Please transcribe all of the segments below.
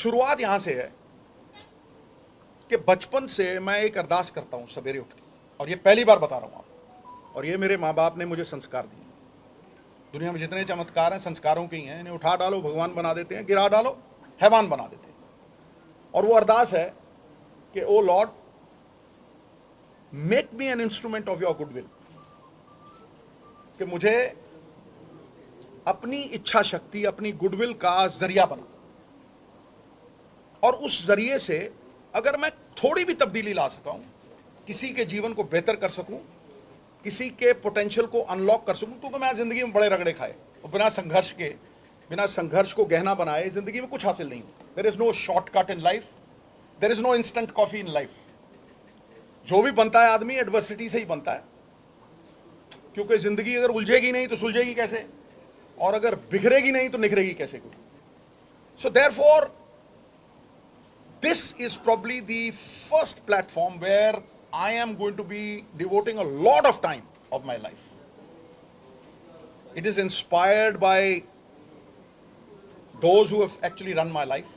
शुरुआत यहां से है कि बचपन से मैं एक अरदास करता हूं सवेरे उठ के, और ये पहली बार बता रहा हूं आपको, और ये मेरे माँ बाप ने मुझे संस्कार दिए। दुनिया में जितने चमत्कार हैं संस्कारों के ही हैं। इन्हें उठा डालो भगवान बना देते हैं, गिरा डालो हैवान बना देते हैं। और वो अरदास है कि O lord, make me an instrument of your goodwill, कि मुझे अपनी इच्छा शक्ति, अपनी गुडविल का जरिया बना, और उस जरिए से अगर मैं थोड़ी भी तब्दीली ला सका हूं, किसी के जीवन को बेहतर कर सकूं, किसी के पोटेंशियल को अनलॉक कर सकूं, क्योंकि मैं जिंदगी में बड़े रगड़े खाए और बिना संघर्ष को गहना बनाए जिंदगी में कुछ हासिल नहीं। There is no shortcut in life, there is no instant coffee in life. जो भी बनता है आदमी एडवर्सिटी से ही बनता है, क्योंकि जिंदगी अगर उलझेगी नहीं तो सुलझेगी कैसे, और अगर बिखरेगी नहीं तो निखरेगी कैसे कोई। So therefore this is probably the first platform where I am going to be devoting a lot of time of my life. It is inspired by those who have actually run my life.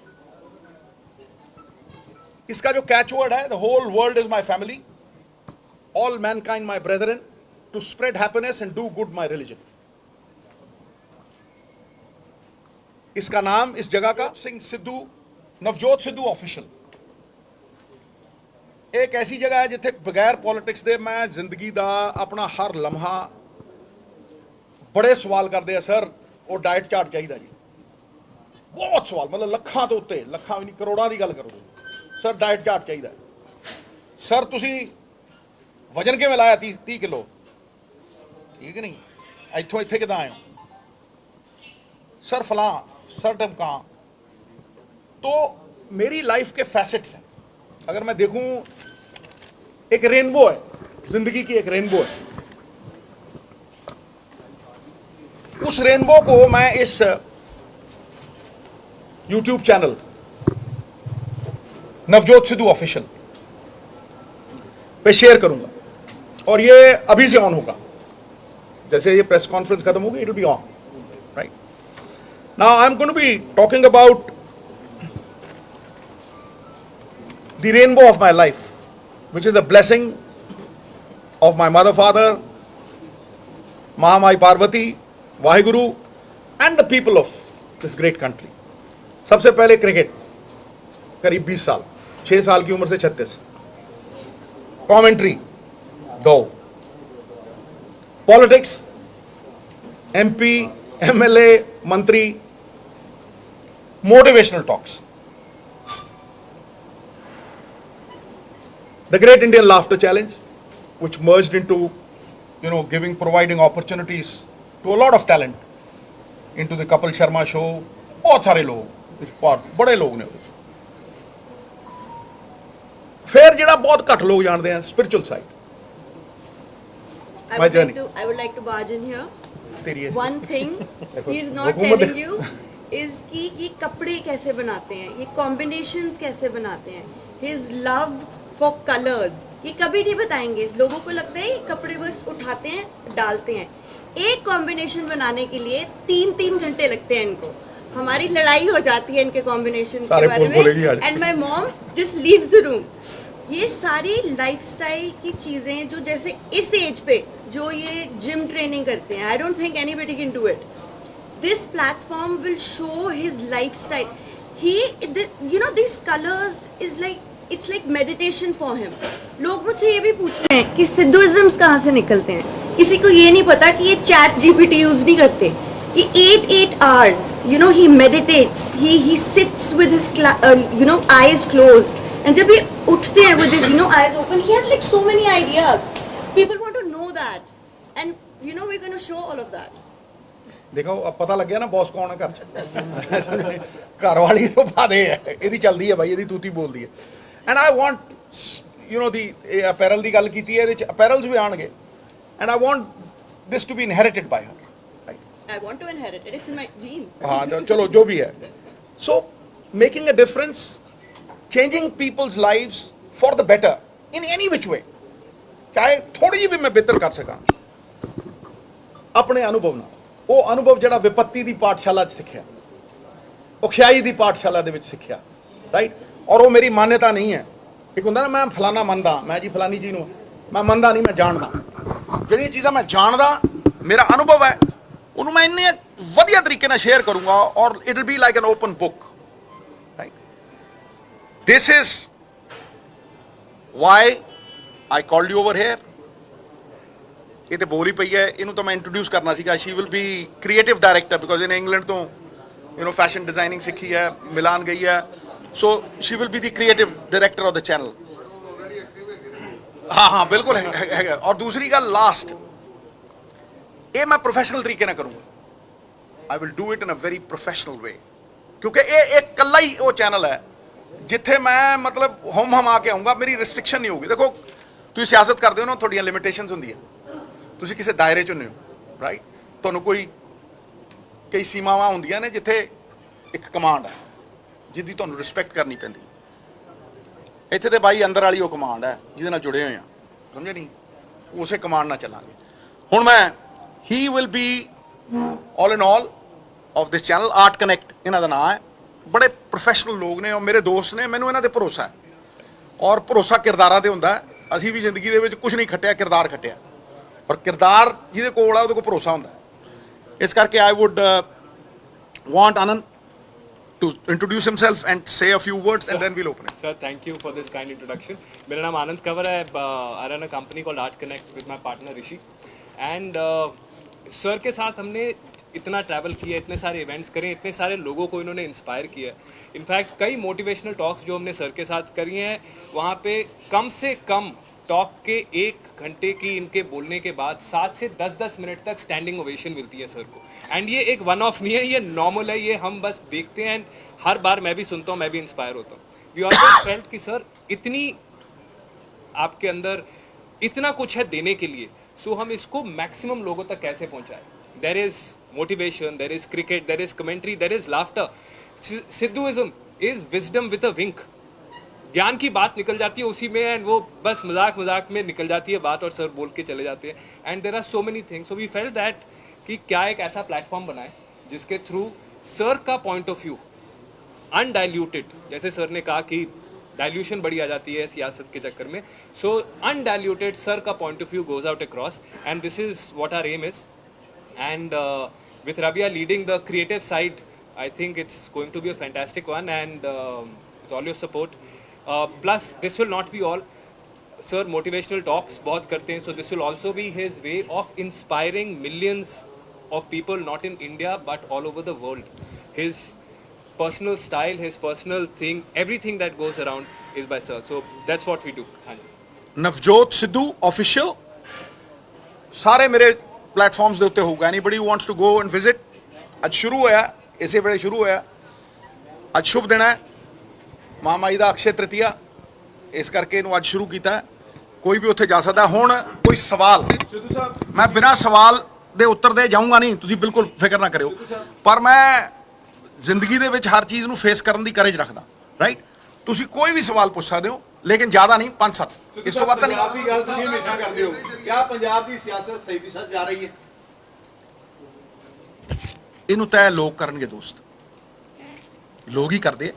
इसका जो catchword है, the whole world is my family, all mankind my brethren, to spread happiness and do good my religion. इसका नाम इस जगह का Singh Sidhu, Navjot Sidhu official, एक ऐसी जगह है जिथे बगैर पॉलिटिक्स दे मैं जिंदगी दा अपना हर लम्हा, बड़े सवाल करते हैं सर वो डाइट चार्ट चाहिए जी, बहुत सवाल, मतलब लखां तो उत्ते, लखां भी नहीं करोड़ां की गल करो, सर डाइट चार्ट चाहिए, सर तुसी वजन किवें लाया 30 किलो, ठीक नहीं, इत्थों इत्थे किदां आए, सर फलां, सर ढमकां। तो मेरी लाइफ के फैसेट्स हैं, अगर मैं देखूं एक रेनबो है, जिंदगी की एक रेनबो है, उस रेनबो को मैं इस YouTube channel Navjot Sidhu official पे शेयर करूंगा, और ये अभी से ऑन होगा, जैसे ये प्रेस कॉन्फ्रेंस खत्म होगी it will be on, right. Now I am going to be talking about the rainbow of my life, which is a blessing of my mother, father, Mahamai Parvati, Vaheguru, and the people of this great country. सबसे पहले cricket, करीब 20 साल, 6 साल की उम्र से 36, commentary 2, politics, MP, MLA, मंत्री, motivational talks, the Great Indian Laughter Challenge, which merged into, providing opportunities to a lot of talent, into the Kapil Sharma show, बहुत सारे लोग, बड़े लोग ने। फिर जिहड़ा बहुत घट लोग जानते हैं, spiritual side, my journey. I would like to barge in here. तेरी One thing he is not telling you is कि ये कपड़े कैसे बनाते हैं, ये combinations कैसे बनाते हैं, his love for colors, ये कभी नहीं बताएंगे। लोगों को लगता है ये कपड़े बस उठाते हैं डालते हैं, एक कॉम्बिनेशन बनाने के लिए 3-3 घंटे लगते हैं इनको। हमारी लड़ाई हो जाती है इनके कॉम्बिनेशन के बारे में, and my mom just leaves the room. ये सारी लाइफस्टाइल की चीजें जो जैसे इस एज पे जो ये जिम ट्रेनिंग करते हैं, I don't think anybody can do it. This platform will show his lifestyle. He this colours is like, it's like meditation for him. लोग मुझसे ये भी पूछते हैं कि सिद्धुइज्म्स कहाँ से निकलते हैं। किसी को ये नहीं पता कि ये चैट जीपीटी यूज नहीं करते, कि 8 hours he meditates, he sits with his eyes closed, and जब ये उठते हैं with his eyes open, he has like so many ideas. People want to know that, and we're going to show all of that. देखो अब पता लग गया ना बॉस कौन है घर, घर वाली तो बात है, ਇਹਦੀ ਚੱਲਦੀ ਹੈ ਭਾਈ, ਇਹਦੀ ਤੂਤੀ ਬੋਲਦੀ ਹੈ। And I want, the apparel ਦੀ ਗੱਲ ਕੀਤੀ ਹੈ, ਇਹਦੇ ਚ apparels ਵੀ ਆਣਗੇ, and I want this to be inherited by her. I want to inherit it. It's in my genes. हाँ चलो जो भी है. So making a difference, changing people's lives for the better in any which way, चाहे थोड़ी जी भी मैं बेहतर कर सका अपने अनुभव ना, वो अनुभव जड़ा विपत्ति दी पाठशाला च सिक्ख्या, औखियाई दी पाठशाला दे विच सिक्ख्या, ਰਾਈਟ। ਔਰ ਉਹ ਮੇਰੀ ਮਾਨਤਾ ਨਹੀਂ ਹੈ। ਇੱਕ ਹੁੰਦਾ ਨਾ ਮੈਂ ਫਲਾਣਾ ਮੰਨਦਾ, ਮੈਂ ਜੀ ਫਲਾਣੀ ਚੀਜ਼ ਨੂੰ ਮੈਂ ਮੰਨਦਾ ਨਹੀਂ, ਮੈਂ ਜਾਣਦਾ। ਜਿਹੜੀਆਂ ਚੀਜ਼ਾਂ ਮੈਂ ਜਾਣਦਾ, ਮੇਰਾ ਅਨੁਭਵ ਹੈ, ਉਹਨੂੰ ਮੈਂ ਇੰਨੇ ਵਧੀਆ ਤਰੀਕੇ ਨਾਲ ਸ਼ੇਅਰ ਕਰੂੰਗਾ ਔਰ it will be like an open book, right. This is why I called you over here. ਇਹ ਤੇ ਬੋਲ ਹੀ ਪਈ ਹੈ, ਇਹਨੂੰ ਤਾਂ ਮੈਂ ਇੰਟਰੋਡਿਊਸ ਕਰਨਾ ਸੀਗਾ। She will be creative director because ਇਹਨੇ ਇੰਗਲੈਂਡ ਤੋਂ ਫੈਸ਼ਨ ਡਿਜ਼ਾਈਨਿੰਗ ਸਿੱਖੀ ਹੈ, ਮਿਲਾਨ ਗਈ ਹੈ। ਸੋ she will be the creative director of the channel. ਹਾਂ ਬਿਲਕੁਲ ਹੈਗਾ। ਔਰ ਦੂਸਰੀ ਗੱਲ ਲਾਸਟ, ਇਹ ਮੈਂ ਪ੍ਰੋਫੈਸ਼ਨਲ ਤਰੀਕੇ ਨਾਲ ਕਰੂੰਗਾ। I will do it in a very professional way, ਕਿਉਂਕਿ ਇਹ ਇਕੱਲਾ ਹੀ ਉਹ ਚੈਨਲ ਹੈ ਜਿੱਥੇ ਮੈਂ ਮਤਲਬ ਹਮ ਆ ਕੇ ਆਊਂਗਾ, ਮੇਰੀ ਰਿਸਟ੍ਰਿਕਸ਼ਨ ਨਹੀਂ ਹੋਊਗੀ। ਦੇਖੋ ਤੁਸੀਂ ਸਿਆਸਤ ਕਰਦੇ ਹੋ ਨਾ, ਤੁਹਾਡੀਆਂ ਲਿਮਿਟੇਸ਼ਨਸ ਹੁੰਦੀਆਂ, ਤੁਸੀਂ ਕਿਸੇ ਦਾਇਰੇ 'ਚ ਹੁੰਦੇ ਹੋ, ਰਾਈਟ। ਤੁਹਾਨੂੰ ਕਈ ਸੀਮਾਵਾਂ ਹੁੰਦੀਆਂ ਨੇ ਜਿੱਥੇ ਇੱਕ ਕਮਾਂਡ ਹੈ ਜਿਹਦੀ ਤੁਹਾਨੂੰ ਰਿਸਪੈਕਟ ਕਰਨੀ ਪੈਂਦੀ। ਇੱਥੇ ਤੇ ਬਾਈ ਅੰਦਰ ਵਾਲੀ ਉਹ ਕਮਾਂਡ ਹੈ ਜਿਹਦੇ ਨਾਲ ਜੁੜੇ ਹੋਏ ਆ, ਸਮਝੇ ਨਹੀਂ? ਉਸੇ ਕਮਾਂਡ ਨਾਲ ਚੱਲਾਂਗੇ। ਹੁਣ ਮੈਂ he will be all in all of this channel, art connect ਇਹਨਾਂ ਦਾ ਨਾਮ ਹੈ। ਬੜੇ ਪ੍ਰੋਫੈਸ਼ਨਲ ਲੋਕ ਨੇ ਔਰ ਮੇਰੇ ਦੋਸਤ ਨੇ, ਮੈਨੂੰ ਇਹਨਾਂ ਤੇ ਭਰੋਸਾ ਹੈ। ਔਰ ਭਰੋਸਾ ਕਿਰਦਾਰਾਂ ਤੇ ਹੁੰਦਾ। ਅਸੀਂ ਵੀ ਜ਼ਿੰਦਗੀ ਦੇ ਵਿੱਚ ਕੁਝ ਨਹੀਂ ਖੱਟਿਆ, ਕਿਰਦਾਰ ਖੱਟਿਆ, ਔਰ ਕਿਰਦਾਰ ਜਿਹਦੇ ਕੋਲ ਆ ਉਹਦੇ ਕੋਲ ਭਰੋਸਾ ਹੁੰਦਾ। ਇਸ ਕਰਕੇ ਆਈ wood want Anand to introduce himself and say a few words and then we'll open it. Sir, thank you for this kind introduction. मेरा नाम आनंद कंवर है. I run a company called Art Connect with my partner Rishi. And sir के साथ हमने इतना travel किया, इतने सारे इवेंट्स करे, इतने सारे लोगों को इन्होंने इंस्पायर किया है। इनफैक्ट कई मोटिवेशनल टॉक्स जो हमने सर के साथ करी हैं, वहाँ पे कम से कम टॉक के 1 घंटे की इनके बोलने के बाद 7 से 10 मिनट तक स्टैंडिंग ओवेशन मिलती है सर को। एंड ये एक वन ऑफ नहीं है, ये नॉर्मल है, ये हम बस देखते हैं। एंड हर बार मैं भी सुनता हूँ, मैं भी इंस्पायर होता हूँ। वी ऑलवेज फेल्ट कि सर इतनी आपके अंदर इतना कुछ है देने के लिए, सो हम इसको मैक्सिमम लोगों तक कैसे पहुँचाएं। There is motivation, there is cricket, there is commentary, there is laughter. Sidhuism is wisdom with a wink. ज्ञान की बात निकल जाती है उसी में, एंड वो बस मजाक मजाक में निकल जाती है बात और सर बोल के चले जाते हैं। And there are so many things, so we felt that कि क्या एक ऐसा प्लेटफॉर्म बनाए जिसके थ्रू सर का पॉइंट ऑफ व्यू अनडाइल्यूटेड, जैसे सर ने कहा कि डाइल्यूशन बड़ी आ जाती है सियासत के चक्कर में, सो अनडाइल्यूटेड सर का point of view goes out across, and this is what our aim is. And with Rabia leading the creative side, I think it's going to be a fantastic one, and with all your support. Plus, this will not be all. Sir, motivational talks बहुत करते हैं, so this will also be his way of inspiring millions of people, not in India but all over the world. His personal style, his personal thing, everything that goes around is by sir. So that's what we do. Navjot Sidhu official ਸਾਰੇ ਮੇਰੇ platforms ਦੇ ਉੱਤੇ ਹੋਊਗਾ. Anybody who wants to go and visit. ਅੱਜ ਸ਼ੁਰੂ ਹੋਇਆ, ਇਸੇ ਵੇਲੇ ਸ਼ੁਰੂ ਹੋਇਆ. ਅੱਜ ਸ਼ੁਭ ਦਿਨ ਹੈ, ਮਹਾਮਾਈ ਦਾ ਅਕਸ਼ੇ ਤ੍ਰਿਤੀਆ, ਇਸ ਕਰਕੇ ਇਹਨੂੰ ਅੱਜ ਸ਼ੁਰੂ ਕੀਤਾ. ਕੋਈ ਵੀ ਉੱਥੇ ਜਾ ਸਕਦਾ. ਹੁਣ ਕੋਈ ਸਵਾਲ, ਮੈਂ ਬਿਨਾਂ ਸਵਾਲ ਦੇ ਉੱਤਰ ਦੇ ਜਾਊਂਗਾ ਨਹੀਂ, ਤੁਸੀਂ ਬਿਲਕੁਲ ਫਿਕਰ ਨਾ ਕਰਿਓ. ਪਰ ਮੈਂ ਜ਼ਿੰਦਗੀ ਦੇ ਵਿੱਚ ਹਰ ਚੀਜ਼ ਨੂੰ ਫੇਸ ਕਰਨ ਦੀ ਕਰੇਜ ਰੱਖਦਾ, ਰਾਈਟ. ਤੁਸੀਂ ਕੋਈ ਵੀ ਸਵਾਲ ਪੁੱਛ ਸਕਦੇ ਹੋ, ਲੇਕਿਨ ਜ਼ਿਆਦਾ ਨਹੀਂ, 5-7, ਇਸ ਤੋਂ ਵੱਧ ਤਾਂ ਨਹੀਂ. ਪੰਜਾਬ ਦੀ ਗੱਲ ਤੁਸੀਂ ਹਮੇਸ਼ਾ ਕਰਦੇ ਹੋ, ਕਿਆ ਪੰਜਾਬ ਦੀ ਸਿਆਸਤ ਸਹੀ ਦਿਸ਼ਾ 'ਚ ਜਾ ਰਹੀ ਹੈ? ਇਹਨੂੰ ਤੈਅ ਲੋਕ ਕਰਨਗੇ ਦੋਸਤ. ਲੋਕ ਹੀ ਕਰਦੇ ਆ,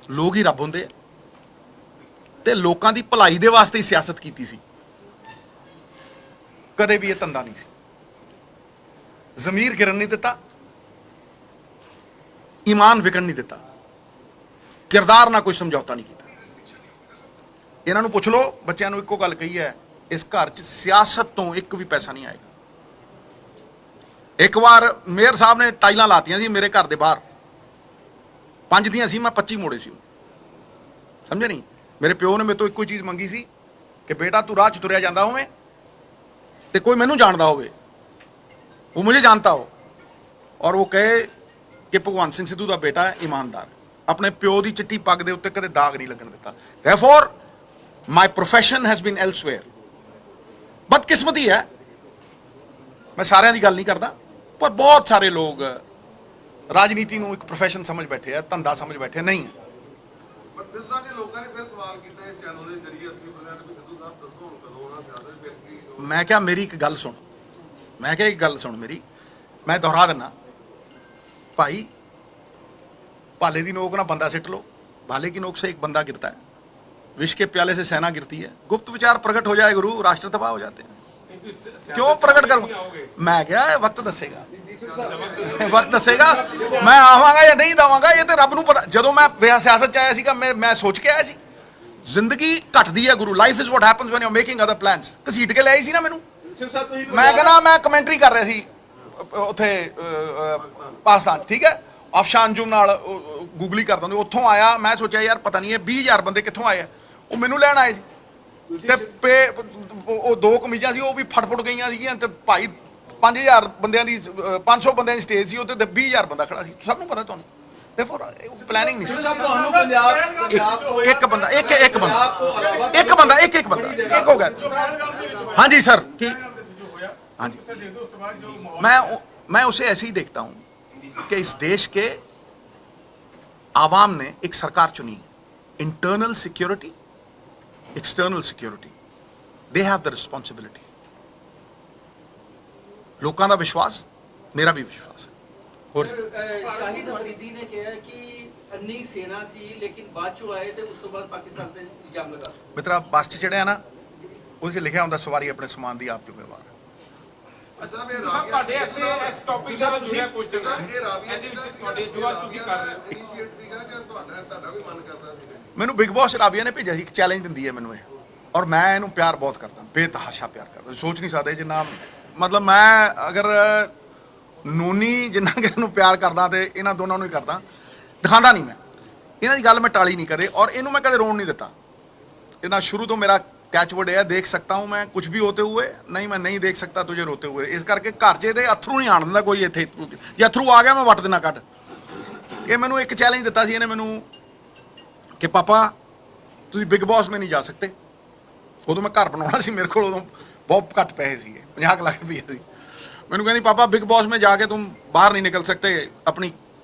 ਲੋਕ ਹੀ ਰੱਬ ਹੁੰਦੇ ਆ, ਤੇ ਲੋਕਾਂ ਦੀ ਭਲਾਈ ਦੇ ਵਾਸਤੇ ਹੀ ਸਿਆਸਤ ਕੀਤੀ ਸੀ. ਕਦੇ ਵੀ ਇਹ ਧੰਦਾ ਨਹੀਂ ਸੀ. ਜ਼ਮੀਰ ਗਿਰਨ ਨਹੀਂ ਦਿੱਤਾ, ਈਮਾਨ ਵਿਕਣ ਨਹੀਂ ਦਿੱਤਾ, ਕਿਰਦਾਰ ਨਾਲ ਕੋਈ ਸਮਝੌਤਾ ਨਹੀਂ ਕੀਤਾ. ਇਹਨਾਂ ਨੂੰ ਪੁੱਛ ਲਓ, ਬੱਚਿਆਂ ਨੂੰ ਇੱਕੋ ਗੱਲ ਕਹੀ ਹੈ, ਇਸ ਘਰ 'ਚ ਸਿਆਸਤ ਤੋਂ ਇੱਕ ਵੀ ਪੈਸਾ ਨਹੀਂ ਆਏਗਾ. ਇੱਕ ਵਾਰ ਮੇਅਰ ਸਾਹਿਬ ਨੇ ਟਾਈਲਾਂ ਲਾਤੀਆਂ ਸੀ ਮੇਰੇ ਘਰ ਦੇ ਬਾਹਰ, 5 ਦੀਆਂ ਸੀ, ਮੈਂ 25 ਮੋੜੇ ਸੀ. ਸਮਝੇ ਨਹੀਂ? ਮੇਰੇ ਪਿਓ ਨੇ ਮੇਰੇ ਤੋਂ ਇੱਕੋ ਚੀਜ਼ ਮੰਗੀ ਸੀ ਕਿ ਬੇਟਾ ਤੂੰ ਰਾਹ 'ਚ ਤੁਰਿਆ ਜਾਂਦਾ ਹੋਵੇਂ ਤੇ ਕੋਈ ਮੈਨੂੰ ਜਾਣਦਾ ਹੋਵੇ, ਉਹ ਮੁਝੇ ਜਾਣਤਾ ਹੋ, ਔਰ ਉਹ ਕਹੇ ਕਿ ਭਗਵੰਤ ਸਿੰਘ ਸਿੱਧੂ ਦਾ ਬੇਟਾ ਹੈ, ਈਮਾਨਦਾਰ, ਆਪਣੇ ਪਿਓ ਦੀ ਚਿੱਟੀ ਪੱਗ ਦੇ ਉੱਤੇ ਕਦੇ ਦਾਗ ਨਹੀਂ ਲੱਗਣ ਦਿੱਤਾ. Therefore, my profession has been elsewhere. ਬਦਕਿਸਮਤੀ ਹੈ, ਮੈਂ ਸਾਰਿਆਂ ਦੀ ਗੱਲ ਨਹੀਂ ਕਰਦਾ, ਪਰ ਬਹੁਤ ਸਾਰੇ ਲੋਕ ਰਾਜਨੀਤੀ ਨੂੰ ਇੱਕ ਪ੍ਰੋਫੈਸ਼ਨ ਸਮਝ ਬੈਠੇ ਆ, ਧੰਦਾ ਸਮਝ ਬੈਠੇ ਨਹੀਂ. ਪਰ ਸਿੱਧੂ ਸਾਹਿਬ ਨੇ ਲੋਕਾਂ ਨੇ ਫਿਰ ਸਵਾਲ ਕੀਤਾ ਇਸ ਚੈਨਲ ਦੇ ਜ਼ਰੀਏ 80% ਵੀ ਸਿੱਧੂ ਸਾਹਿਬ ਦੱਸੋ ਹੁਣ ਕਦੋਂ ਆਉਣਾ ਸਿਆਸਤ ਵਿੱਚ ਕੀ? ਮੈਂ ਕਿਹਾ ਮੇਰੀ ਇੱਕ ਗੱਲ ਸੁਣ, ਮੈਂ ਕਿਹਾ ਇੱਕ ਗੱਲ ਸੁਣ ਮੇਰੀ, ਮੈਂ ਦੁਹਰਾ ਦਿੰਦਾ ਭਾਈ. भाले की नोक ना बंदा सिट लो, भाले की नोक से एक बंदा गिरता है, विष के प्याले से सेना गिरती है, गुप्त विचार प्रकट हो जाए गुरु, राष्ट्र तबाह हो जाते हैं। क्यों प्रकट करूं मैं? क्या है, वक्त दसेगा, वक्त दसेगा मैं आवांगा या नहीं आवांगा, ये तो रब नूं पता। जदों मैं सियासत च आया सीगा, मैं सोच के आया सी जिंदगी घटदी है गुरु, life is what happens when you are making other plans. घसीट के ले आई सी ना मैनू, मैं कहना मैं कमेंटरी कर रहा सी ਉੱਥੇ ਪਾਕਿਸਤਾਨ, ਠੀਕ ਹੈ, ਅਫਸ਼ਾਨ ਅੰਜੁਮ ਨਾਲ ਗੂਗਲੀ ਕਰਦਾ ਹੁੰਦਾ, ਉੱਥੋਂ ਆਇਆ। ਮੈਂ ਸੋਚਿਆ ਯਾਰ ਪਤਾ ਨਹੀਂ ਇਹ 20,000 ਬੰਦੇ ਕਿੱਥੋਂ ਆਏ ਆ, ਉਹ ਮੈਨੂੰ ਲੈਣ ਆਏ ਸੀ ਤੇ ਉਹ 2 ਕਮੀਜ਼ਾਂ ਸੀ, ਉਹ ਵੀ ਫਟਫਟ ਗਈਆਂ ਸੀਗੀਆਂ ਤੇ ਭਾਈ 5,000 ਬੰਦਿਆਂ ਦੀ 500 ਬੰਦਿਆਂ ਦੀ ਸਟੇਜ ਸੀ, ਉੱਤੇ 20,000 ਬੰਦਾ ਖੜਾ ਸੀ, ਸਭ ਨੂੰ ਪਤਾ ਤੁਹਾਨੂੰ। ਤੇ ਫੋਰ ਪਲੈਨਿੰਗ ਨਹੀਂ ਸੀ। ਤੁਹਾਨੂੰ ਪੰਜਾਬ ਇੱਕ ਬੰਦਾ ਇੱਕ ਬੰਦਾ ਇੱਕ ਹੋ ਗਿਆ। ਹਾਂਜੀ ਸਰ, ਕੀ हाँ जी, मैं उसे ऐसे ही देखता हूं कि इस देश के आवाम ने एक सरकार चुनी, internal security, external security, they have the responsibility. लोगों का विश्वास, मेरा भी विश्वास है। और शाहिद अफरीदी ने कहा कि अन्नी सेना सी लेकिन बाद चो आए थे, उस तो बाद पाकिस्तान से इल्जाम लगा। मित्रा बस च चढ़िया ना, उसके लिखा होंगे सवारी अपने समान की आप जिम्मेवार। ਅੱਛਾ ਫਿਰ ਸਭ ਤੁਹਾਡੇ ਇਸ ਟੌਪਿਕ ਨਾਲ ਜੁੜਿਆ ਕੁਐਸਚਨ ਹੈ ਇਹ ਰਾਬੀਆ ਇਹਦੇ ਵਿੱਚ ਤੁਹਾਡੇ ਜੋ ਅੱਜ ਤੁਸੀਂ ਕਰ ਰਹੇ ਹੋ ਇਨੀਸ਼ੀਏਟ ਸੀਗਾ ਕਿ ਤੁਹਾਡਾ ਵੀ ਮਨ ਕਰਦਾ ਸੀਗਾ? ਮੈਨੂੰ ਬਿਗ ਬੌਸ ਰਾਬੀਆ ਨੇ ਭੇਜਿਆ ਸੀ, ਇੱਕ ਚੈਲੰਜ ਦਿੰਦੀ ਹੈ ਮੈਨੂੰ ਇਹ, ਔਰ ਮੈਂ ਇਹਨੂੰ ਪਿਆਰ ਬਹੁਤ ਕਰਦਾ, ਬੇਤਹਾਸ਼ਾ ਪਿਆਰ ਕਰਦਾ, ਸੋਚ ਨਹੀਂ ਸਕਦੇ ਜਿੰਨਾ। ਮਤਲਬ ਮੈਂ ਅਗਰ ਨੂਨੀ ਜਿੰਨਾ ਕਿ ਇਹਨੂੰ ਪਿਆਰ ਕਰਦਾ ਤੇ ਇਹਨਾਂ ਦੋਨਾਂ ਨੂੰ ਹੀ ਕਰਦਾ, ਦਿਖਾਉਂਦਾ ਨਹੀਂ ਮੈਂ ਇਹਨਾਂ ਦੀ ਗੱਲ, ਮੈਂ ਟਾਲੀ ਨਹੀਂ ਕਦੇ, ਔਰ ਇਹਨੂੰ ਮੈਂ ਕਦੇ ਰੋਣ ਨਹੀਂ ਦਿੱਤਾ। ਇਹਨਾਂ ਸ਼ੁਰੂ ਤੋਂ ਮੇਰਾ कैचवर्ड है, देख सकता हूं मैं कुछ भी होते हुए, नहीं मैं नहीं देख सकता तुझे रोते हुए। इस करके घर च ਇਹਦੇ अथरू नहीं आण दिंदा कोई, ਇੱਥੇ ਜੇ अथरू आ गया मैं ਵੱਟ ਦੇਣਾ ਕੱਢ। ਇਹ ਮੈਨੂੰ ਇੱਕ ਚੈਲੰਜ ਦਿੱਤਾ ਸੀ ਇਹਨੇ ਮੈਨੂੰ ਕਿ ਪਾਪਾ ਤੁਸੀਂ ਬਿਗ ਬੌਸ में नहीं जा सकते। ਉਦੋਂ ਮੈਂ ਘਰ ਬਣਾਉਣਾ ਸੀ, ਮੇਰੇ ਕੋਲ ਉਦੋਂ ਬਹੁਤ ਘੱਟ ਪੈਸੇ ਸੀਗੇ, 50 ਲੱਖ ਰੁਪਏ ਸੀ। ਮੈਨੂੰ ਕਹਿੰਦੀ ਪਾਪਾ बिग बॉस में जाके तुम बाहर नहीं निकल सकते,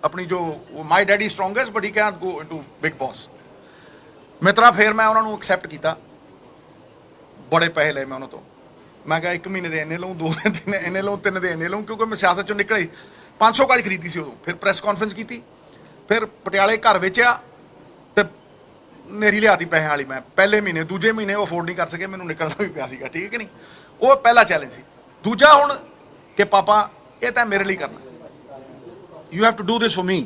अपनी जो my daddy strongest but he can go into Bigg Boss. मित्रा फिर मैं ਉਹਨਾਂ ਨੂੰ एक्सेप्ट ਕੀਤਾ, बड़े पैसे ले मैं उन्होंने तो, मैं क्या 1 महीने ਦੇ ਇੰਨੇ ਲਊਂ, 2 दिन ਇੰਨੇ ਲਊਂ, 3 ਦੇ ਇੰਨੇ ਲਊਂ, ਕਿਉਂਕਿ ਮੈਂ ਸਿਆਸਤ ਚੋਂ ਨਿਕਲੇ 500 ਗਾਜ ਖਰੀਦੀ ਸੀ ਉਦੋਂ। ਫਿਰ ਪ੍ਰੈਸ ਕਾਨਫਰੰਸ ਕੀਤੀ, ਫਿਰ ਪਟਿਆਲੇ ਘਰ ਵੇਚਿਆ ਤੇ ਨੇਰੀ ਲਿਆਤੀ ਪੈਸਿਆਂ ਵਾਲੀ। ਮੈਂ ਪਹਿਲੇ ਮਹੀਨੇ, ਦੂਜੇ ਮਹੀਨੇ ਉਹ ਅਫੋਰਡ ਨਹੀਂ ਕਰ ਸਕੇ, ਮੈਨੂੰ ਨਿਕਲਣਾ ਵੀ ਪਿਆ ਸੀਗਾ, ਠੀਕ ਹੈ ਕਿ ਨਹੀਂ। ਉਹ ਪਹਿਲਾ ਚੈਲੰਜ ਸੀ। ਦੂਜਾ ਹੁਣ ਕਿ ਪਾਪਾ ਇਹ ਤਾਂ ਮੇਰੇ ਲਈ ਕਰਨਾ, you have to do this for me,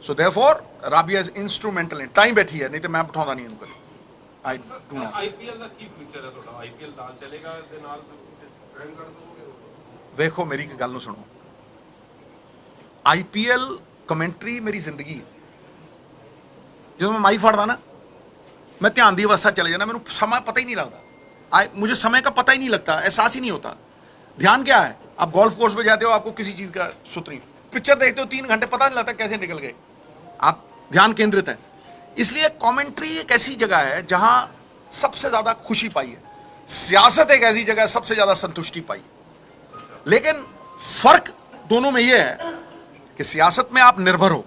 so therefore Rabia is instrumental in time ਬੈਠੀ ਹੈ, ਨਹੀਂ ਤੇ ਮੈਂ ਬਿਠਾਉਂਦਾ ਨਹੀਂ ਇਹਨੂੰ ਕਦੇ। I do not. ਆਈਪੀਐਲ ਦਾ ਕੀ ਫਿਊਚਰ ਹੈ ਤੁਹਾਡਾ? ਆਈਪੀਐਲ ਨਾਲ ਚੱਲੇਗਾ ਦੇ ਨਾਲ? ਵੇਖੋ ਮੇਰੀ ਇੱਕ ਗੱਲ ਨੂੰ ਸੁਣੋ, ਆਈਪੀਐਲ ਕਮੈਂਟਰੀ ਮੇਰੀ ਜ਼ਿੰਦਗੀ ਹੈ। ਜਦੋਂ ਮੈਂ ਮਾਈ ਫੜਦਾ ਨਾ, मैं ध्यान दी अवस्था चले जाना, मेरे समय पता ही नहीं लगता, मुझे समय का पता ही नहीं लगता, एहसास ही नहीं होता। ध्यान क्या है, आप गोल्फ कोर्स पे जाते हो, आपको किसी चीज़ का सुत नहीं, पिक्चर देखते हो 3 घंटे पता नहीं लगता कैसे निकल गए, आप ध्यान केंद्रित है। इसलिए कमेंट्री एक ऐसी जगह है जहां सबसे ज़्यादा खुशी पाई है, सियासत एक ऐसी जगह है सबसे ज़्यादा संतुष्टि पाई। लेकिन फर्क दोनों में यह है कि सियासत में आप निर्भर हो,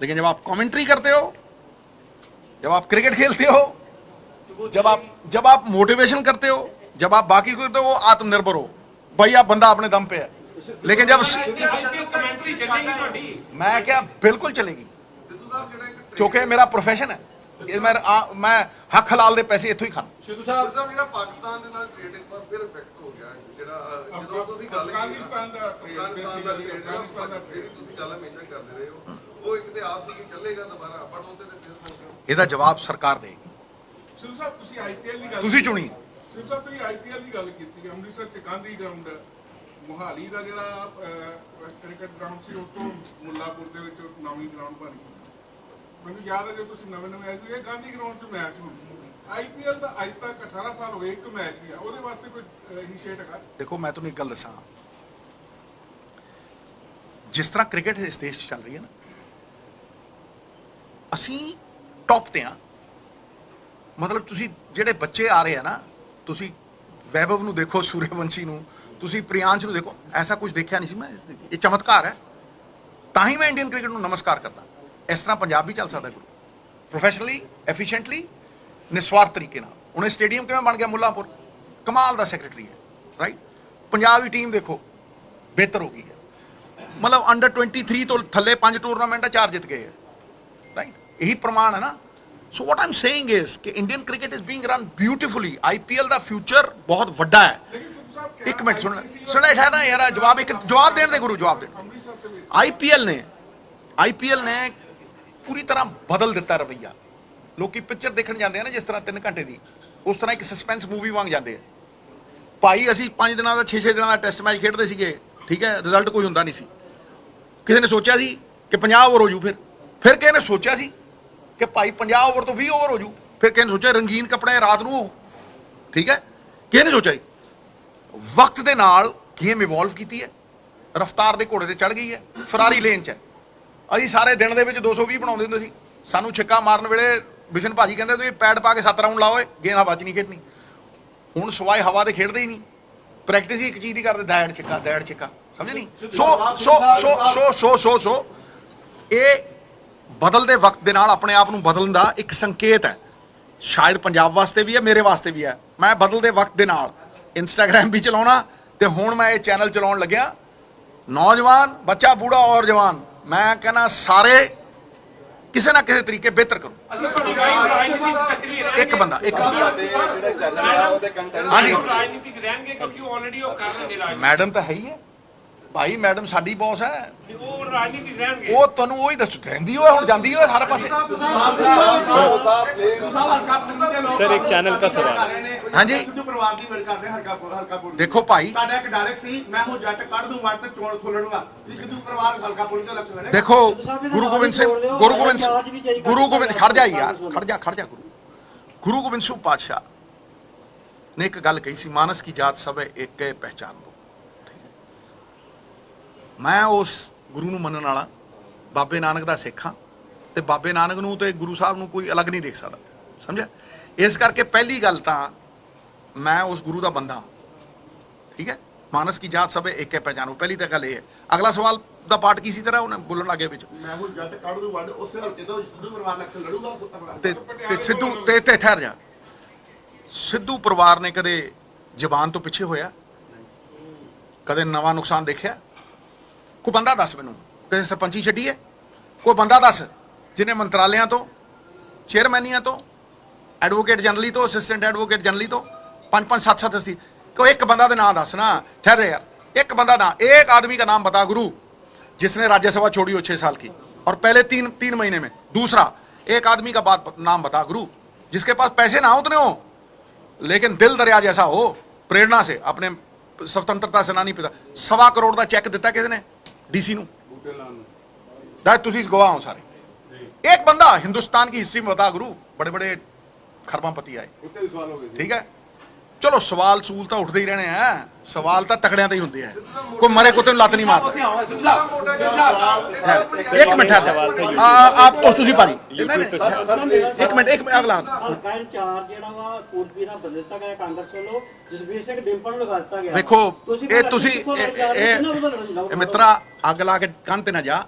लेकिन जब आप कमेंट्री करते हो, जब आप क्रिकेट खेलते हो, जब आप मोटिवेशन करते हो, जब आप बाकी को करते हो, आत्मनिर्भर हो भाई, आप बंदा अपने दम पे है। लेकिन जब मैं क्या बिल्कुल चलेगी, क्योंकि मेरा प्रोफेशन है, मैं हक हलाल दे पैसे इत्थों ही खाना। ਸਿੱਧੂ ਸਾਹਿਬ ਜਿਹੜਾ ਪਾਕਿਸਤਾਨ ਦੇ ਨਾਲ ਟ੍ਰੇਡ ਇੱਕ ਵਾਰ ਫਿਰ ਇਫੈਕਟ ਹੋ ਗਿਆ, ਜਿਹੜਾ ਜਦੋਂ ਤੁਸੀਂ ਗੱਲ ਅਫਗਾਨਿਸਤਾਨ ਦਾ ਟ੍ਰੇਡ, ਜਿਹੜੀ ਤੁਸੀਂ ਗੱਲ ਹਮੇਸ਼ਾ ਕਰਦੇ ਰਹੇ ਹੋ, ਉਹ ਇੱਕ ਤੇ ਆਸ ਸੀ ਕਿ ਚੱਲੇਗਾ ਦੁਬਾਰਾ, ਬਟ ਉਹਦੇ ਤੇ ਫਿਰ ਸੰਕਟ। ਇਹਦਾ ਜਵਾਬ ਸਰਕਾਰ ਦੇਗੀ। ਸਿੱਧੂ ਸਾਹਿਬ ਤੁਸੀਂ ਆਈਪੀਐਲ ਦੀ ਗੱਲ, ਤੁਸੀਂ ਚੁਣੀ। ਸਿੱਧੂ ਸਾਹਿਬ ਤੁਸੀਂ ਆਈਪੀਐਲ ਦੀ ਗੱਲ ਕੀਤੀ, ਅੰਮ੍ਰਿਤਸਰ ਚ ਗਾਂਧੀ ਗਰਾਊਂਡ, ਮੁਹਾਲੀ ਦਾ ਜਿਹੜਾ ਕ੍ਰਿਕਟ ਗਰਾਊਂਡ ਸੀ, ਉਹ ਤੋਂ ਮੁੱਲਾਪੁਰ ਦੇ ਵਿੱਚ ਨਵੀਂ ਗਰਾਊਂਡ ਬਣ ਗਈ। ਮੈਨੂੰ ਯਾਦ ਹੈ ਜਦੋਂ ਤੁਸੀਂ ਨਵੇਂ ਆਏ ਸੀ, ਇਹ ਗਾਂਧੀ ਗਰਾਊਂਡ 'ਚ ਮੈਚ ਹੋਣਾ। ਆਈਪੀਐਲ ਦਾ ਅੱਜ ਤੱਕ 18 ਸਾਲ ਹੋ ਗਏ, ਇੱਕ ਮੈਚ ਨਹੀਂ ਆ, ਉਹਦੇ ਵਾਸਤੇ ਕੋਈ ਇਨੀਸ਼ੀਏਟ ਹੈਗਾ? देखो मैं तुम्हें एक गल दसा, जिस तरह क्रिकेट इस देश चल रही है ना, ਅਸੀਂ टॉप ਤੇ ਆ। ਮਤਲਬ ਤੁਸੀਂ ਜਿਹੜੇ ਬੱਚੇ ਆ ਰਹੇ ਆ ਨਾ, ਤੁਸੀਂ ਵੈਭਵ ਨੂੰ ਦੇਖੋ, ਸੂਰਯਵੰਸ਼ੀ ਨੂੰ, ਤੁਸੀਂ ਪ੍ਰਿयांश ਨੂੰ ਦੇਖੋ, ਐਸਾ ਕੁਝ ਦੇਖਿਆ ਨਹੀਂ ਸੀ ਮੈਂ। ਇਹ ਚਮਤਕਾਰ ਹੈ, ਤਾਂ ਹੀ ਮੈਂ ਇੰਡੀਅਨ ਕ੍ਰਿਕਟ ਨੂੰ ਨਮਸਕਾਰ ਕਰਦਾ। ਇਸ ਤਰ੍ਹਾਂ ਪੰਜਾਬ ਵੀ ਚੱਲ ਸਕਦਾ, ਪ੍ਰੋਫੈਸ਼ਨਲੀ, ਐਫੀਸ਼ੀਐਂਟਲੀ, ਨਿਸਵਾਰਥ ਤਰੀਕੇ ਨਾਲ। ਹੁਣ ਇਹ ਸਟੇਡੀਅਮ ਕਿਵੇਂ ਬਣ ਗਿਆ ਮੁੱਲਾਂਪੁਰ, ਕਮਾਲ ਦਾ ਸੈਕਟਰੀ ਹੈ, ਰਾਈਟ। ਪੰਜਾਬ ਦੀ ਟੀਮ ਦੇਖੋ ਬਿਹਤਰ ਹੋ ਗਈ ਹੈ, मतलब अंडर 23 तो थले 5 टूरनामेंट 4 जित गए, राइट? यही प्रमाण है ना। So what I am saying is कि Indian cricket is being run beautifully. IPL का फ्यूचर बहुत वड्डा है। ਲੇਕਿਨ ਸਿੱਧੂ ਸਾਹਿਬ ਕਹਿ एक मिनट सुन है ना यार, जवाब एक जवाब देने दे गुरु, जवाब दे। ਅੰਮ੍ਰਿਤਸਰ ਦੇ ਵਿੱਚ आईपीएल ने पूरी तरह बदल दिता रवैया। लोग पिक्चर देखने जाते हैं ना जिस तरह 3 घंटे की, उस तरह एक सस्पेंस मूवी वांग जाते हैं। भाई असी 5 दिनों का 6-6 दिनों का टेस्ट मैच खेडते सीगे, ठीक है, रिजल्ट कोई होंदा नहीं सी। किसी ने सोचा सी कि 50 ओवर हो जू, फिर किसी ने सोचा सी कि भाई 50 ओवर तो 20 ओवर हो जू, फिर किसी ने सोचा रंगीन कपड़े रात को हो, ठीक है। किसी ने सोचा वक्त के नाल गेम इवॉल्व की है, रफ्तार के घोड़े से चढ़ गई है, फरारी लेन च है। अभी सारे दिन के 220 बनाते होंगे सी, सानू छिक्का मारन वेले बिशन भाजी कहते तुसीं पैड पा के 7 राउंड लाओ, गेंद हवा च नहीं खेडनी। हुण सवाए हवा तो खेडते ही नहीं, प्रैक्टिस ही एक चीज़ ही करते, दैड़ छिक्का दैड़ छिक्का, समझ नहीं। सो सो सो सो सो सो सो ये बदलते वक्त के नाल अपने आप नूं बदलण दा एक संकेत है। शायद पंजाब वास्ते भी है, मेरे वास्ते भी है। मैं बदलते वक्त के नाल इंस्टाग्राम भी चलाउणा ते हुण मैं ये चैनल चलाउण लग्या। नौजवान, बच्चा, बूढ़ा और जवान, मैं कहना सारे किसी ना किसी तरीके बेहतर करो। एक बंदा ਜਿਹੜੇ ਚੈਨਲ ਆ ਉਹਦੇ ਕੰਟੈਂਟ हाँ जी ਰਾਜਨੀਤੀ ਚ ਰਹਿਣਗੇ ਕਿਉਂਕਿ ਉਹ ਆਲਰੇਡੀ ਉਹ ਕਰ ਰਹੇ ਨੇ ਰਾਜਨੀਤੀ। मैडम तो है ही है भाई, मैडम साडी बॉस है, ਉਹ ਰਾਜਨੀਤੀ ਚ ਰਹਿਣਗੇ। वो तुहानू वही दस रहिंदी होए, हुण जांदी होए हर पासे। ਸਾਹਿਬ ਪਲੀਜ਼ सर एक चैनल का सवाल। हाँ जी ਸਿੱਧੂ ਪਰਿਵਾਰ ਦੀ ਵਰਡ ਕਰਦੇ ਹਲਕਾਪੁਰ देखो भाई, ਸਾਡਾ ਇੱਕ ਡਾਇਰੈਕਟ ਸੀ, ਮੈਂ ਹੁਣ ਜੱਟ ਕੱਢ ਦੂੰ ਵੱਟ ਤੇ ਚੋਣ ਖੋਲਣਗਾ। ਤੁਸੀਂ ਸਿੱਧੂ ਪਰਿਵਾਰ ਹਲਕਾਪੁਰ ਦਾ ਇਲੈਕਸ਼ਨ ਲੜੇਗਾ। देखो गुरु गोबिंद सिंह गुरु गोबिंद खड़ जा यार, खड़ जा गुरु गोबिंद सिंह पातशाह ने एक गल कही सी, मानस की जात सब है एक है, पहचान लो। ठीक है, मैं उस गुरु नूं मनण वाला बाबे नानक दा सिख हां ते बाबे नानक नूं ते गुरु साहब नूं कोई अलग नहीं देख सकदा, समझिया। इस करके पहली गल तां मैं उस गुरु दा बंदा हां, ठीक है। मानस की जात सब है एक है, पहचानो, पहली तो गल ये है। अगला सवाल ਦਾ ਪਾਰਟ ਕੀ ਸੀ ਤੇਰਾ, ਉਹਨੇ ਬੋਲਣ ਲੱਗੇ ਵਿੱਚ ਮੈਂ ਹੁਣ ਜੱਟ ਕੱਢ ਦੂੰ ਵੱਟ, ਉਸੇ ਹਲਕੇ ਤੋਂ ਸਿੱਧੂ ਪਰਿਵਾਰ ਇਲੈਕਸ਼ਨ ਲੜੂਗਾ। ਤੇ ਸਿੱਧੂ ਤੇ ਠਹਿਰ ਜਾ, ਸਿੱਧੂ ਪਰਿਵਾਰ ਨੇ ਕਦੇ ਜ਼ਬਾਨ ਤੋਂ ਪਿੱਛੇ ਹੋਇਆ, ਕਦੇ ਨਵਾਂ ਨੁਕਸਾਨ ਦੇਖਿਆ? ਕੋਈ ਬੰਦਾ ਦੱਸ ਮੈਨੂੰ, ਕਿਸੇ ਸਰਪੰਚੀ ਛੱਡੀ ਹੈ? ਕੋਈ ਬੰਦਾ ਦੱਸ ਜਿਹਨੇ ਮੰਤਰਾਲਿਆਂ ਤੋਂ, ਚੇਅਰਮੈਨੀਆਂ ਤੋਂ, ਐਡਵੋਕੇਟ ਜਨਰਲੀ ਤੋਂ, ਅਸਿਸਟੈਂਟ ਐਡਵੋਕੇਟ ਜਨਰਲੀ ਤੋਂ 5-5 7-7 ਸੀ, ਕੋਈ ਇੱਕ ਬੰਦਾ ਦੇ ਨਾਮ ਦੱਸ ना। ठहर यार, एक बंदा ना, एक आदमी का नाम बता गुरु जिसने राज्यसभा छोड़ी हो 6 साल की और पहले 3 महीने में। दूसरा, एक आदमी का नाम बता गुरु जिसके पास पैसे ना उतने हो लेकिन दिल दरिया जैसा हो, प्रेरणा से अपने स्वतंत्रता सेनानी पिता 1.25 करोड़ का चेक दिता किसने? डीसी नूं। तुसीं गवाह हो सारे। एक बंदा हिंदुस्तान की हिस्ट्री में बता गुरु, बड़े बड़े खरबापति आए, ਉੱਤੇ ਵੀ ਸਵਾਲ ਹੋ ਗਏ ठीक है। चलो सवाल सूल तो उठते ही रहने हैं, सवाल तो तकड़ियां ही होंगे हैं, कोई मरे कुत्ते नूं लत्त नहीं मारता। एक मिनट है आप तुसी पारी, एक मिनट अगला ਹਲਕਾ ਇੰਚਾਰਜ ਜਿਹੜਾ ਵਾ ਕੋਟਪੀ ਦਾ ਬਦਲ ਦਿੱਤਾ ਗਿਆ ਕਾਂਗਰਸ ਵੱਲੋਂ, ਜਸਬੀਰ ਸਿੰਘ ਡਿੰਪਲ ਨੂੰ ਲਗਾ ਦਿੱਤਾ ਗਿਆ। देखो ਤੁਸੀਂ ये ਭਲਾ तुसी ਕਿੱਥੋਂ ਲੜ ਜਾ ਰਹੇ, ਕਿਹਨਾਂ ਵੱਲੋਂ ਲੜਨ ਜਾਓ? मित्रा अग ला के कंन ते ना जा,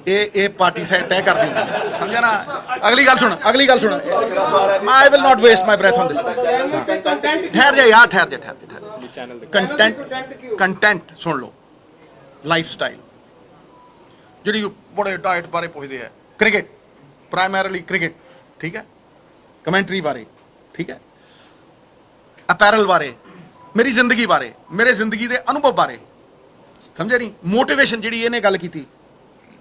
ये पार्टी से तय कर दी, समझा ना। अगली गल सुन, I will not waste my breath on this. ठहर जा यार, ठहर जा। कंटेंट सुन लो, लाइफस्टाइल जी बड़े डाइट बारे पूछते हैं, क्रिकेट प्राइमरीली क्रिकेट, ठीक है, कमेंट्री बारे, ठीक है, अपैरल बारे, मेरी जिंदगी बारे, मेरे जिंदगी के अनुभव बारे, समझे नहीं। मोटिवेशन जी इन्हें गल की,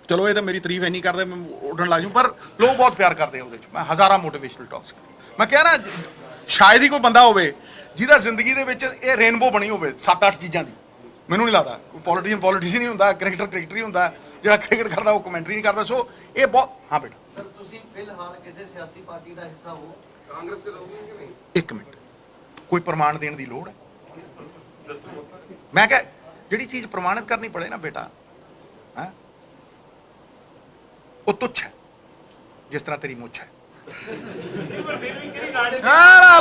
चलो ये तो मेरी तारीफ नहीं करते, मैं उड़न लग जाऊँ, पर लोग बहुत प्यार करते हैं। मैं हज़ारा मोटिवेशनल टॉक्स मैं कह रहा, शायद ही कोई बंदा होवे जिहदा जिंदगी दे विच ये रेनबो बनी होवे 7-8 चीज़ां दी। मैनूं नहीं लगता कोई पॉलिटिशियन ही होंदा, क्रिकेटर ही होंदा, जिहड़ा क्रिकेट करदा वो कमेंट्री नहीं करदा। सो ये बहुत, हाँ बेटा ਸਰ ਤੁਸੀਂ ਫਿਲਹਾਲ ਕਿਸੇ ਸਿਆਸੀ ਪਾਰਟੀ ਦਾ ਹਿੱਸਾ ਹੋ? ਕਾਂਗਰਸ ਤੇ ਰਹੋਗੇ ਕਿ ਨਹੀਂ? एक मिनट, कोई प्रमाण देने की लोड़ है? मैं क्या जिहड़ी चीज़ प्रमाणित करनी पड़े ना बेटा, है वो तुच्छ है, जिस तरह तेरी मुछ है।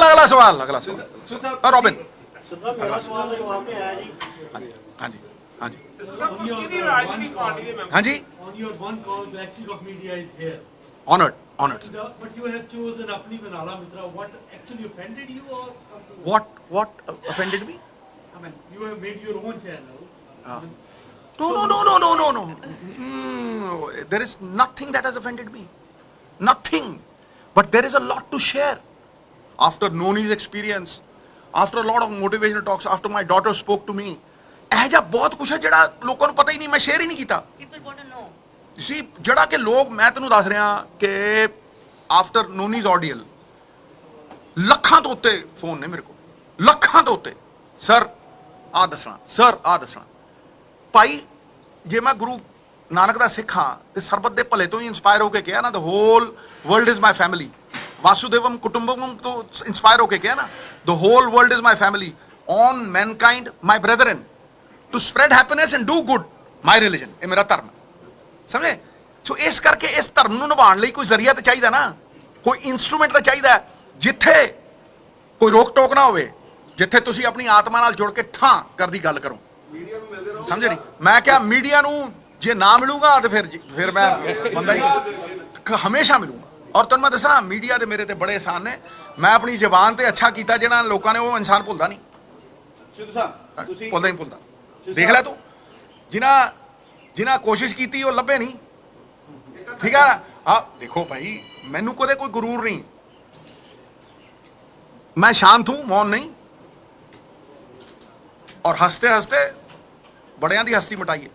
अगला सवाल रॉबिन। ਸਿੱਧਾ ਮੇਰਾ ਸਵਾਲ ਦਾ ਜਵਾਬ ਨਹੀਂ ਆਇਆ ਜੀ। हाँ जी हाँ जी ਕਿਹਦੀ ਰਾਜਨੀਤਿਕ ਪਾਰਟੀ ਦੇ ਮੈਂਬਰ? हाँ जी, On your one call, Black Sheep of Media is here. honored. But you have chosen Apni Manala Mitra. What actually offended you, or something? What offended me? I mean, you have made your own channel. Ah. No. There is nothing that has offended me. Nothing. But there is a lot to share. After Noni's experience, after a lot of motivational talks, after my daughter spoke to me, ਇਹ ਜਿਹਾ ਬਹੁਤ ਕੁਛ ਹੈ ਜਿਹੜਾ ਲੋਕਾਂ ਨੂੰ ਪਤਾ ਹੀ ਨਹੀਂ, ਮੈਂ ਸ਼ੇਅਰ ਹੀ ਨਹੀਂ ਕੀਤਾ। People want to know. ਸੀ ਜਿਹੜਾ ਕਿ ਲੋਕ, ਮੈਂ ਤੈਨੂੰ ਦੱਸ ਰਿਹਾ ਕਿ ਆਫਟਰ ਨੋਨੀਜ਼ ਆਡੀਅਲ ਲੱਖਾਂ ਤੋਂ ਉੱਤੇ ਫੋਨ ਨੇ ਮੇਰੇ ਕੋਲ, ਲੱਖਾਂ ਤੋਂ ਉੱਤੇ। ਸਰ ਆਹ ਦੱਸਣਾ, ਸਰ ਆਹ ਦੱਸਣਾ। ਭਾਈ ਜੇ ਮੈਂ ਗੁਰੂ ਨਾਨਕ ਦਾ ਸਿੱਖ ਹਾਂ ਤੇ ਸਰਬਤ ਦੇ ਭਲੇ ਤੋਂ ਹੀ ਇੰਸਪਾਇਰ ਹੋ ਕੇ ਕਿਹਾ ਨਾ, the whole world is my family, ਵਾਸੁਦੇਵਮ ਕੁਟੁੰਬਕਮ ਤੋਂ ਇੰਸਪਾਇਰ ਹੋ ਕੇ ਕਿਹਾ ਨਾ, the whole world is my family, on mankind my brethren, to spread happiness and do good, my religion, ਇਹ ਮੇਰਾ ਧਰਮ ਹੈ। ਸਮਝੇ? ਸੋ ਇਸ ਕਰਕੇ ਇਸ ਧਰਮ ਨੂੰ ਨਿਭਾਉਣ ਲਈ ਕੋਈ ਜ਼ਰੀਆ ਤਾਂ ਚਾਹੀਦਾ ਨਾ, ਕੋਈ ਇੰਸਟਰੂਮੈਂਟ ਤਾਂ ਚਾਹੀਦਾ ਜਿੱਥੇ ਕੋਈ ਰੋਕ ਟੋਕ ਨਾ ਹੋਵੇ, ਜਿੱਥੇ ਤੁਸੀਂ ਆਪਣੀ ਆਤਮਾ ਨਾਲ ਜੁੜ ਕੇ ਠਾਂ ਕਰਦੀ ਗੱਲ ਕਰੋ। ਸਮਝੇ ਨਹੀਂ? ਮੈਂ ਕਿਹਾ ਮੀਡੀਆ ਨੂੰ ਜੇ ਨਾ ਮਿਲੂਗਾ ਤੇ ਫਿਰ ਮੈਂ ਬੰਦਾ ਹੀ ਹਮੇਸ਼ਾ ਮਿਲੂਗਾ। ਔਰ ਤੁਹਾਨੂੰ ਮੈਂ ਦੱਸਾਂ, ਮੀਡੀਆ ਦੇ ਮੇਰੇ ਤੇ ਬੜੇ ਅਹਿਸਾਨ ਨੇ। ਮੈਂ ਆਪਣੀ ਜ਼ਬਾਨ ਤੇ ਅੱਛਾ ਕੀਤਾ ਜਿਹੜਾ ਲੋਕਾਂ ਨੇ, ਉਹ ਇਨਸਾਨ ਭੁੱਲਦਾ ਨਹੀਂ। ਸਿੱਧੂ ਸਾਹਿਬ ਤੁਸੀਂ ਭੁੱਲਦਾ ਨਹੀਂ ਭੁੱਲਦਾ। ਦੇਖ ਲੈ ਤੂੰ, ਜਿਨ੍ਹਾਂ ਕੋਸ਼ਿਸ਼ ਕੀਤੀ ਉਹ ਲੱਭੇ ਨਹੀਂ। ਠੀਕ ਹੈ ਨਾ? ਆ ਦੇਖੋ ਭਾਈ, ਮੈਨੂੰ ਕਦੇ ਕੋਈ ਗੁਰੂਰ ਨਹੀਂ, मैं शांत हूं, मौन नहीं, और हंसते हंसते बड़ियां दी हस्ती मिटाई है।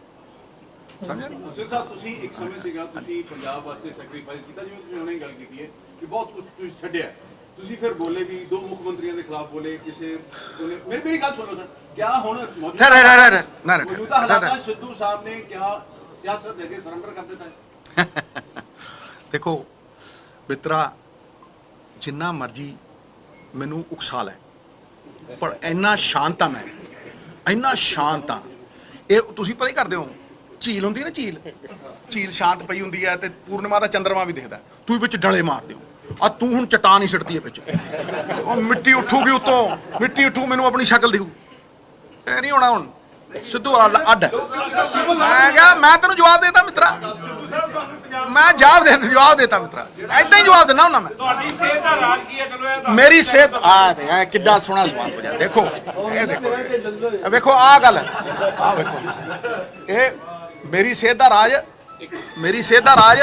समझा नहीं? ਸਿੱਧੂ ਸਾਹਿਬ ਤੁਸੀਂ ਇੱਕ ਸਮੇਂ ਸੀਗਾ ਤੁਸੀਂ ਪੰਜਾਬ ਵਾਸਤੇ ਸੈਕਰੀਫਾਈਸ ਕੀਤਾ, ਜਿਵੇਂ ਤੁਸੀਂ ਹੁਣੇ ਗੱਲ ਕੀਤੀ ਹੈ ਕਿ ਬਹੁਤ ਕੁਝ ਤੁਸੀਂ ਛੱਡਿਆ, ਤੁਸੀਂ ਫਿਰ ਬੋਲੇ ਵੀ, ਦੋ ਮੁੱਖ ਮੰਤਰੀਆਂ ਦੇ ਖਿਲਾਫ ਬੋਲੇ, ਕਿਸੇ ਮੇਰੀ ਗੱਲ ਸੁਣੋ ਸਰ, ਕਿਆ ਹੁਣ ਮੌਜੂਦਾ ਹਾਲਾਤਾਂ ਸਿੱਧੂ ਸਾਹਿਬ ਨੇ ਕਿਆ ਸਿਆਸਤ ਦੇ ਕੇ ਸਰੈਂਡਰ ਕਰ ਦਿੱਤਾ ਹੈ? देखो मित्रा, जिन्ना मर्जी मैनू उकसा लै, पर इन्ना शांत हाँ, मैं इन्ना शांत हाँ। ये तुसीं पता ही करदे हो, झील हुंदी ना, झील शांत पई हुंदी है ते पूर्णिमा दा चंद्रमा भी दिखदा, तू विच डले मारदे हो। आ तू हुण चट्टान ही सिटदी है विच, मिट्टी उठूगी उत्तों, मिट्टी उठू, मैनू अपनी शक्ल दिखू। ये नहीं होना हुण। सिद्धू वाला अड्ड है। मैं क्या, मैं तेनू जवाब देता मित्रा, मैं जवाब देता मित्रा, ऐदा ही जवाब देना हुंदा मैं। ਤੁਹਾਡੀ ਸਿਹਤ ਦਾ ਰਾਜ ਕੀ ਹੈ? ਚਲੋ ਇਹ मेरी सेहत आ किड्डा सोहना सवाल पुछया। देखो ये देखो, देखो आ गल है, आ देखो ये मेरी सेहत दा राज, मेरी सेहत दा राज,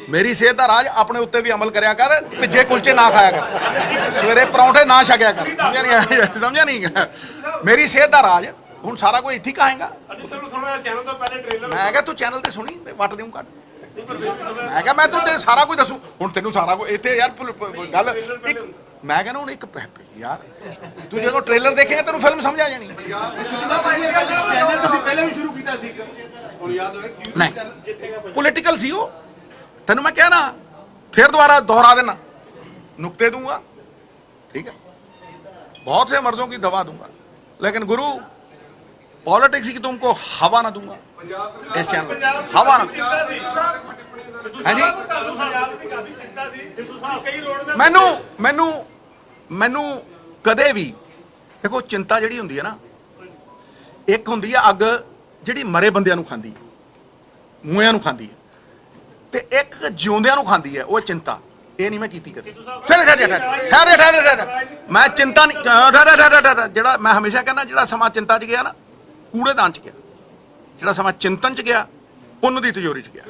मेरी सेहत दा राज अपने उत्ते भी अमल करया कर, भिजे कुलचे ना खाया कर, सवेरे परौंठे ना छकिया कर। समझा नहीं? समझा नहीं? मेरी सेहत दा राज ਹੁਣ ਸਾਰਾ ਕੋਈ ਇੱਥੇ ਕਹਾਂਗਾ। ਚੈਨਲ ਤੋਂ ਪਹਿਲੇ ਟ੍ਰੇਲਰ ਮੈਂ ਕਿਹਾ ਤੂੰ ਚੈਨਲ ਤੇ ਸੁਣੀ ਤੇ ਵੱਟ ਦੇਉਂ ਕੱਢ। ਮੈਂ ਕਿਹਾ ਮੈਂ ਤੈਨੂੰ ਸਾਰਾ ਕੁਝ ਦੱਸੂ। ਹੁਣ ਤੈਨੂੰ ਸਾਰਾ ਕੁਝ ਇੱਥੇ ਯਾਰ ਗੱਲ ਇੱਕ, ਮੈਂ ਕਹਿੰਦਾ ਹੁਣ ਇੱਕ ਯਾਰ ਤੂੰ ਜਦੋਂ ਟ੍ਰੇਲਰ ਦੇਖੇਗਾ ਤੈਨੂੰ ਫਿਲਮ ਸਮਝ ਆ ਜਾਣੀ। ਚੈਨਲ ਤੁਸੀਂ ਪਹਿਲੇ ਵੀ ਸ਼ੁਰੂ ਕੀਤਾ ਸੀ, ਹੁਣ ਯਾਦ ਹੋਵੇ ਕਿਉਂ? ਨਹੀਂ, ਪੋਲੀਟੀਕਲ ਸੀ ਉਹ। ਤੈਨੂੰ ਮੈਂ ਕਿਹਾ ਨਾ, फिर दोबारा दोहरा देना, नुक्ते दूंगा, ठीक है, बहुत से मर्दों की दवा दूंगा, लेकिन गुरु पॉलिटिक्स की तुमको हवा ना दूंगा इस चैनल, हवा ना। हाँ जी, मैनू मैनू मैनू कदे भी देखो चिंता जिहड़ी हुंदी है ना, एक हुंदी है अग जिहड़ी मरे बंदियां नूं खांदी है, मूहियां नूं खांदी है, ते एक जिउंदियां नूं खांदी है वो चिंता। ये नहीं मैं कीती कदे। ठहर मैं चिंता नहीं, जिहड़ा मैं हमेशा कहना जिहड़ा समा चिंता च गया ना कूड़ेदान च गया, जिहड़ा समा चिंतन च गया पुन्न दी तिजोरी च गया।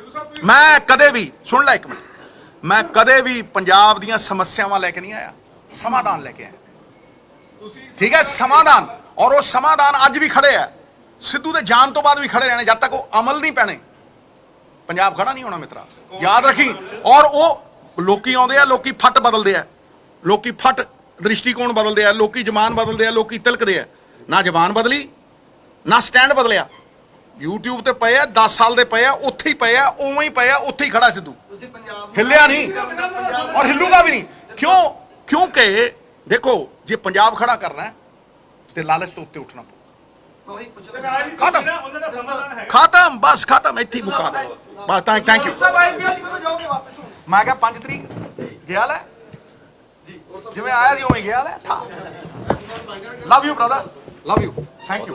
मैं कदे भी सुन ला एक मिनट, मैं कदे भी पंजाब दीयां समस्यावां लैके नहीं आया, समाधान लैके आया, ठीक है, समाधान। और वो समाधान अज भी खड़े है, सिद्धू दे जान तो बाद भी खड़े रहने, जब तक वो अमल नहीं पैने पंजाब खड़ा नहीं होना मित्रा, याद रखी। और वो लोकी आउंदे आ, लोकी फट बदलते हैं, लोकी फट दृष्टिकोण बदलते हैं, लोकी जबान बदलते हैं, लोकी तिलकते हैं। ना जबान बदली ना स्टैंड बदलिया, यूट्यूब ते पे 10 साल दे पे उत्थे ही पे, उवें ही पे, उत्थे ही खड़ा सिद्धू, हिलिया नहीं और हिलूगा भी नहीं। क्यों? क्योंकि देखो जे पंजाब खड़ा करना है तो लालच तो उत्ते उठना खत्म खत्म, बस खत्म, इत्थे मुका दे बस। Thank you. मैं क्या 5 तरीक गया है, जिवें आया सी उवें गया है। Love you brother, love you, thank you.